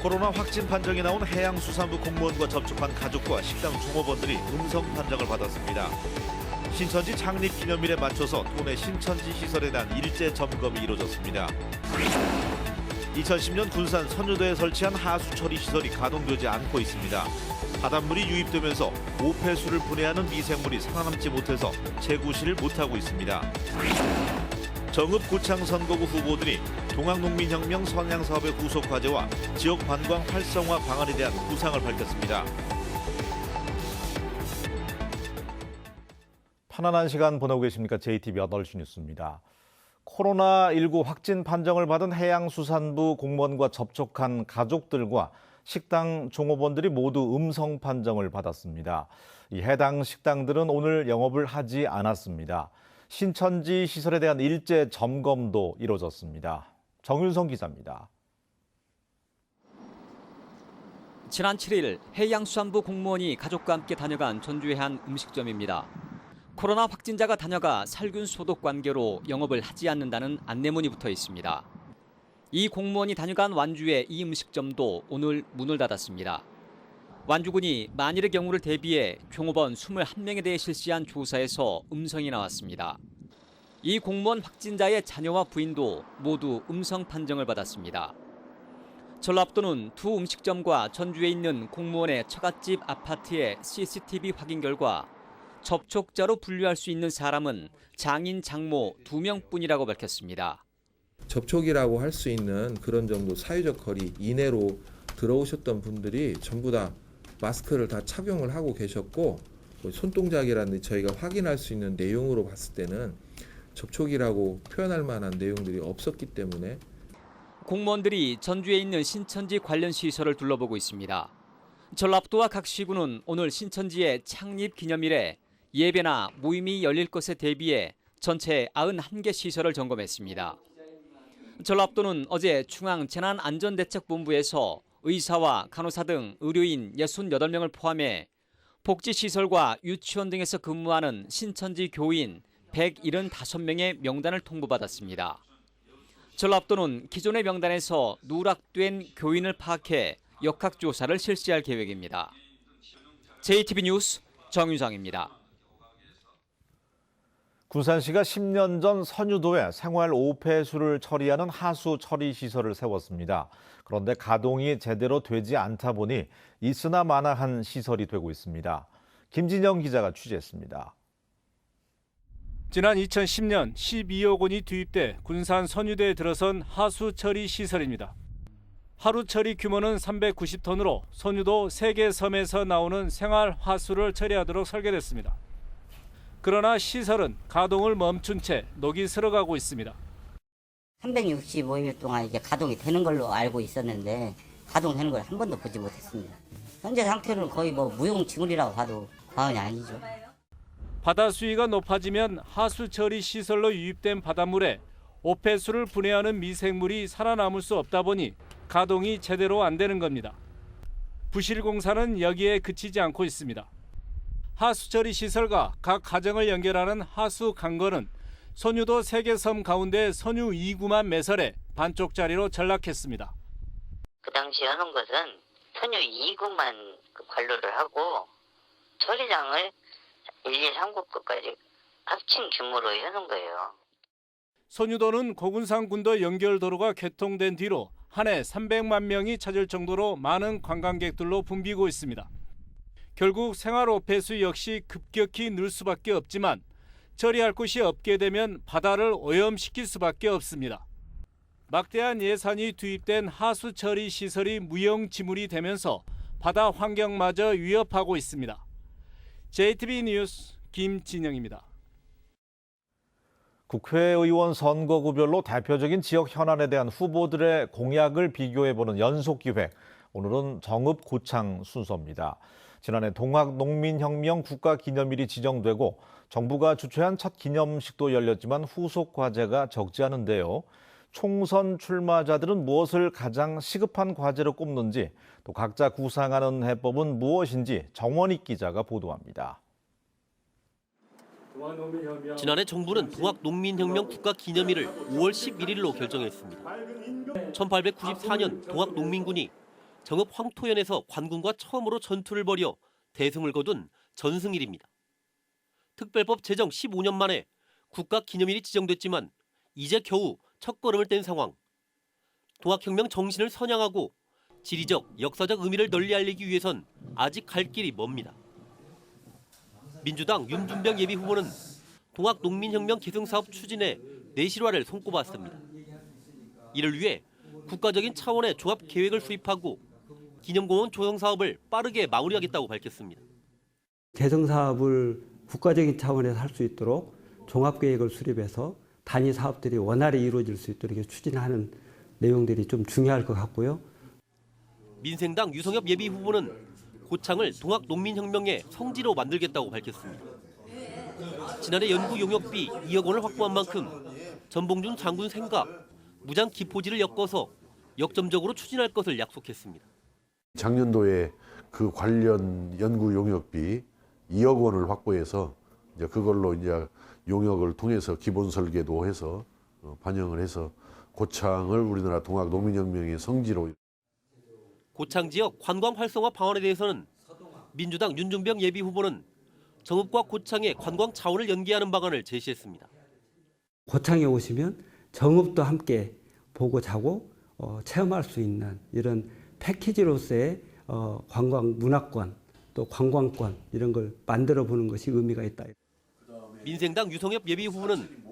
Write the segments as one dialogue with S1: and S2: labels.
S1: 코로나 확진 판정이 나온 해양수산부 공무원과 접촉한 가족과 식당 종업원들이 음성 판정을 받았습니다. 신천지 창립 기념일에 맞춰서 도내 신천지 시설에 대한 일제 점검이 이루어졌습니다. 2010년 군산 선유도에 설치한 하수 처리 시설이 가동되지 않고 있습니다. 바닷물이 유입되면서 오폐수를 분해하는 미생물이 살아남지 못해서 재구실을 못하고 있습니다. 정읍 구창 선거구 후보들이 동학농민혁명 선양사업의 후속 과제와 지역 관광 활성화 방안에 대한 구상을 밝혔습니다.
S2: 편안한 시간 보내고 계십니까? JTBC 8시 뉴스입니다. 코로나19 확진 판정을 받은 해양수산부 공무원과 접촉한 가족들과 식당 종업원들이 모두 음성 판정을 받았습니다. 이 해당 식당들은 오늘 영업을 하지 않았습니다. 신천지 시설에 대한 일제 점검도 이루어졌습니다. 정윤성 기자입니다.
S3: 지난 7일 해양수산부 공무원이 가족과 함께 다녀간 전주의 한 음식점입니다. 코로나 확진자가 다녀가 살균 소독 관계로 영업을 하지 않는다는 안내문이 붙어 있습니다. 이 공무원이 다녀간 완주의 이 음식점도 오늘 문을 닫았습니다. 완주군이 만일의 경우를 대비해 종업원 21명에 대해 실시한 조사에서 음성이 나왔습니다. 이 공무원 확진자의 자녀와 부인도 모두 음성 판정을 받았습니다. 전라북도는 두 음식점과 전주에 있는 공무원의 처갓집 아파트의 CCTV 확인 결과 접촉자로 분류할 수 있는 사람은 장인, 장모 2명뿐이라고 밝혔습니다.
S4: 접촉이라고 할 수 있는 그런 정도 사회적 거리 이내로 들어오셨던 분들이 전부 다 마스크를 다 착용을 하고 계셨고, 손동작이라든지 저희가 확인할 수 있는 내용으로 봤을 때는 접촉이라고 표현할 만한 내용들이 없었기 때문에
S3: 공무원들이 전주에 있는 신천지 관련 시설을 둘러보고 있습니다. 전라북도와 각 시군은 오늘 신천지의 창립 기념일에 예배나 모임이 열릴 것에 대비해 전체 91개 시설을 점검했습니다. 전라북도는 어제 중앙재난안전대책본부에서 의사와 간호사 등 의료인 68명을 포함해 복지시설과 유치원 등에서 근무하는 신천지 교인 175명의 명단을 통보받았습니다. 전라북도는 기존의 명단에서 누락된 교인을 파악해 역학조사를 실시할 계획입니다. JTBC 뉴스 정유정입니다.
S2: 군산시가 10년 전 선유도에 생활 오폐수를 처리하는 하수 처리 시설을 세웠습니다. 그런데 가동이 제대로 되지 않다 보니 있으나 마나한 시설이 되고 있습니다. 김진영 기자가 취재했습니다.
S5: 지난 2010년 12억 원이 투입돼 군산 선유도에 들어선 하수 처리 시설입니다. 하루 처리 규모는 390톤으로 선유도 3개 섬에서 나오는 생활 하수를 처리하도록 설계됐습니다. 그러나 시설은 가동을 멈춘 채 녹이 슬어가고 있습니다.
S6: 365일 동안 이게 가동이 되는 걸로 알고 있었는데 가동되는 걸 한 번도 보지 못했습니다. 현재 상태로는 거의 무용지물이라고 봐도 과언이 아니죠.
S5: 바다 수위가 높아지면 하수 처리 시설로 유입된 바닷물에 오폐수를 분해하는 미생물이 살아남을 수 없다 보니 가동이 제대로 안 되는 겁니다. 부실공사는 여기에 그치지 않고 있습니다. 하수처리 시설과 각 가정을 연결하는 하수 강건은 선유도 3개 섬 가운데 선유 2구만 매설해 반쪽짜리로 전락했습니다.
S7: 그 당시 하는 것은 선유 2구만 관로를 하고 처리장을 1, 2, 3구까지 합친 규모로 해놓은 거예요.
S5: 선유도는 고군산군도 연결도로가 개통된 뒤로 한 해 300만 명이 찾을 정도로 많은 관광객들로 붐비고 있습니다. 결국 생활오폐수 역시 급격히 늘 수밖에 없지만 처리할 곳이 없게 되면 바다를 오염시킬 수밖에 없습니다. 막대한 예산이 투입된 하수 처리 시설이 무용지물이 되면서 바다 환경마저 위협하고 있습니다. JTBC 뉴스 김진영입니다.
S2: 국회의원 선거구별로 대표적인 지역 현안에 대한 후보들의 공약을 비교해보는 연속기획. 오늘은 정읍 고창 순서입니다. 지난해 동학농민혁명 국가기념일이 지정되고 정부가 주최한 첫 기념식도 열렸지만 후속 과제가 적지 않은데요. 총선 출마자들은 무엇을 가장 시급한 과제로 꼽는지, 또 각자 구상하는 해법은 무엇인지 정원익 기자가 보도합니다.
S8: 지난해 정부는 동학농민혁명 국가기념일을 5월 11일로 결정했습니다. 1894년 동학농민군이 정읍 황토연에서 관군과 처음으로 전투를 벌여 대승을 거둔 전승일입니다. 특별법 제정 15년 만에 국가기념일이 지정됐지만 이제 겨우 첫걸음을 뗀 상황. 동학혁명 정신을 선양하고 지리적, 역사적 의미를 널리 알리기 위해선 아직 갈 길이 멉니다. 민주당 윤준병 예비후보는 동학농민혁명 계승사업 추진에 내실화를 손꼽았습니다. 이를 위해 국가적인 차원의 종합계획을 수립하고 기념공원 조성 사업을 빠르게 마무리하겠다고 밝혔습니다.
S9: 개성 사업을 국가적인 차원에서 할 수 있도록 종합계획을 수립해서 단위 사업들이 원활히 이루어질 수 있도록 이렇게 추진하는 내용들이 좀 중요할 것 같고요.
S8: 민생당 유성엽 예비후보는 고창을 동학농민혁명의 성지로 만들겠다고 밝혔습니다. 지난해 연구 용역비 2억 원을 확보한 만큼 전봉준 장군 생각, 무장 기포지를 엮어서 역점적으로 추진할 것을 약속했습니다.
S10: 작년도에 그 관련 연구 용역비 2억 원을 확보해서 이제 그걸로 이제 용역을 통해서 기본 설계도 해서 반영을 해서 고창을 우리나라 동학농민혁명의 성지로.
S8: 고창 지역 관광 활성화 방안에 대해서는 민주당 윤준병 예비후보는 정읍과 고창의 관광 차원을 연계하는 방안을 제시했습니다.
S9: 고창에 오시면 정읍도 함께 보고 자고 체험할 수 있는 이런 패키지로서의 관광 문화권 또 관광권 이런 걸 만들어 보는 것이 의미가 있다.
S8: 민생당 유성엽 예비후보는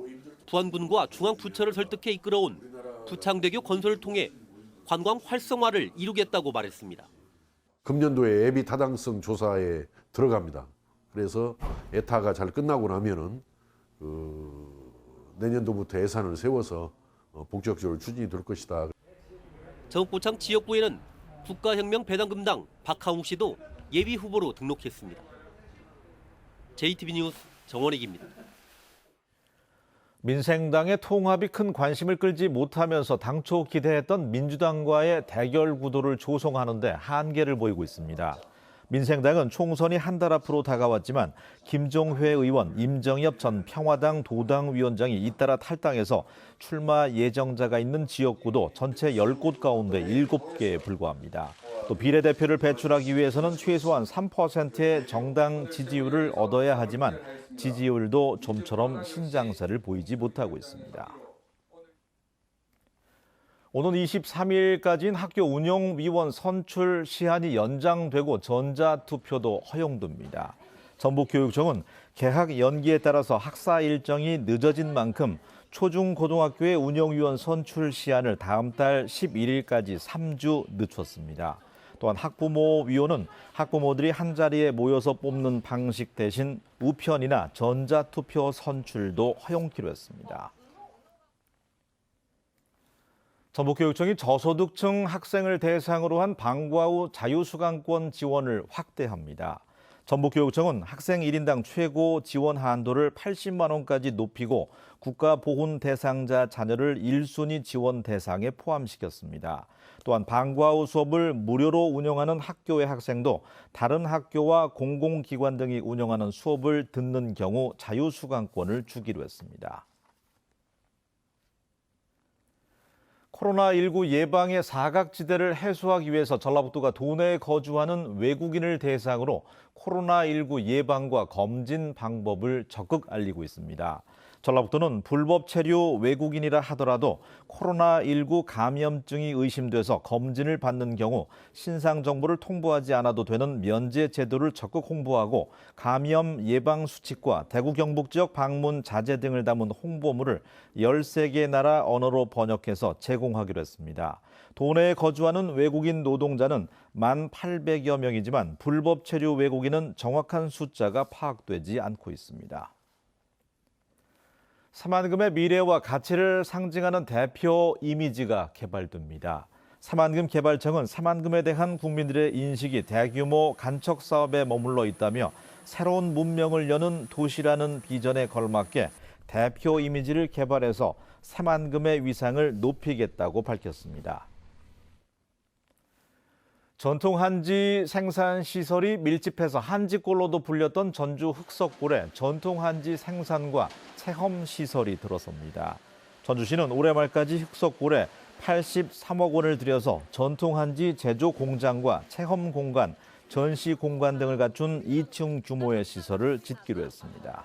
S8: 부안군과 중앙부처를 설득해 이끌어온 부창대교 건설을 통해 관광 활성화를 이루겠다고 말했습니다.
S10: 금년도에 예비 타당성 조사에 들어갑니다. 그래서 에타가 잘 끝나고 나면은 내년도부터 예산을 세워서 본격적으로 추진이 될 것이다.
S8: 정읍 고창 지역구에는 국가혁명 배당금당 박하웅 씨도 예비 후보로 등록했습니다. JTB 뉴스 정원익입니다.
S2: 민생당의 통합이 큰 관심을 끌지 못하면서 당초 기대했던 민주당과의 대결 구도를 조성하는 데 한계를 보이고 있습니다. 민생당은 총선이 한 달 앞으로 다가왔지만 김종회 의원, 임정엽 전 평화당 도당위원장이 잇따라 탈당해서 출마 예정자가 있는 지역구도 전체 10곳 가운데 7개에 불과합니다. 또 비례대표를 배출하기 위해서는 최소한 3%의 정당 지지율을 얻어야 하지만 지지율도 좀처럼 신장세를 보이지 못하고 있습니다. 오는 23일까지인 학교 운영위원 선출 시한이 연장되고 전자투표도 허용됩니다. 전북교육청은 개학 연기에 따라서 학사 일정이 늦어진 만큼 초중고등학교의 운영위원 선출 시한을 다음 달 11일까지 3주 늦췄습니다. 또한 학부모위원은 학부모들이 한자리에 모여서 뽑는 방식 대신 우편이나 전자투표 선출도 허용키로 했습니다. 전북교육청이 저소득층 학생을 대상으로 한 방과 후 자유수강권 지원을 확대합니다. 전북교육청은 학생 1인당 최고 지원 한도를 80만 원까지 높이고 국가보훈 대상자 자녀를 1순위 지원 대상에 포함시켰습니다. 또한 방과 후 수업을 무료로 운영하는 학교의 학생도 다른 학교와 공공기관 등이 운영하는 수업을 듣는 경우 자유수강권을 주기로 했습니다. 코로나19 예방의 사각지대를 해소하기 위해서 전라북도가 도내에 거주하는 외국인을 대상으로 코로나19 예방과 검진 방법을 적극 알리고 있습니다. 전라북도는 불법 체류 외국인이라 하더라도 코로나19 감염증이 의심돼서 검진을 받는 경우 신상 정보를 통보하지 않아도 되는 면제 제도를 적극 홍보하고 감염 예방 수칙과 대구 경북 지역 방문 자제 등을 담은 홍보물을 13개 나라 언어로 번역해서 제공하기로 했습니다. 도내에 거주하는 외국인 노동자는 1,800여 명이지만 불법 체류 외국인은 정확한 숫자가 파악되지 않고 있습니다. 사만금의 미래와 가치를 상징하는 대표 이미지가 개발됩니다. 사만금 개발청은 사만금에 대한 국민들의 인식이 대규모 간척 사업에 머물러 있다며 새로운 문명을 여는 도시라는 비전에 걸맞게 대표 이미지를 개발해서 사만금의 위상을 높이겠다고 밝혔습니다. 전통 한지 생산 시설이 밀집해서 한지골로도 불렸던 전주 흑석골에 전통 한지 생산과 체험 시설이 들어섭니다. 전주시는 올해 말까지 흑석골에 83억 원을 들여서 전통한지 제조 공장과 체험 공간, 전시 공간 등을 갖춘 2층 규모의 시설을 짓기로 했습니다.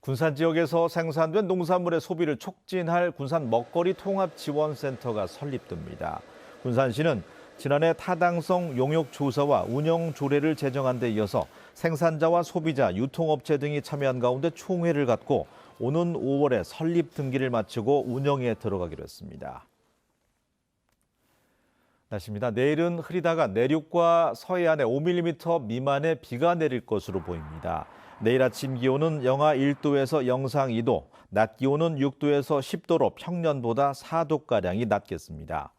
S2: 군산 지역에서 생산된 농산물의 소비를 촉진할 군산 먹거리 통합지원센터가 설립됩니다. 군산시는 지난해 타당성 용역 조사와 운영 조례를 제정한 데 이어서 생산자와 소비자, 유통업체 등이 참여한 가운데 총회를 갖고 오는 5월에 설립 등기를 마치고 운영에 들어가기로 했습니다. 날씨입니다. 내일은 흐리다가 내륙과 서해안에 5mm 미만의 비가 내릴 것으로 보입니다. 내일 아침 기온은 영하 1도에서 영상 2도, 낮 기온은 6도에서 10도로 평년보다 4도가량이 낮겠습니다.